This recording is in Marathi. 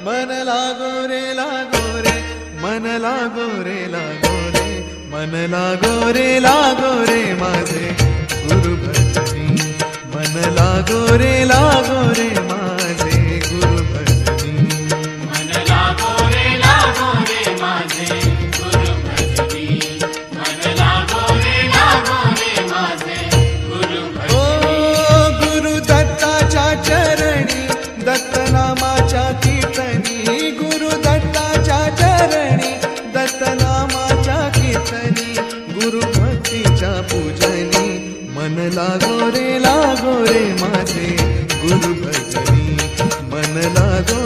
मन लागो रे लागो रे, मन लागो रे लागो रे, मन लागो रे माझे गुरु भजनी, मन लागो रे माझे गुरु भजनी, मन लागो रे माझे गुरु भजनी, मन लागो रे माझे गुरु ओ भजनी. गुरु दत्ताच्या चरणी, दत्त नामाच्या कीर्तनी, गुरु दत्ताच्या चरणी, दत्त नामाच्या कीर्तनी, गुरु भक्तीच्या पूजनी, मन लागो रे माझे गुरु भजनी, मन लागो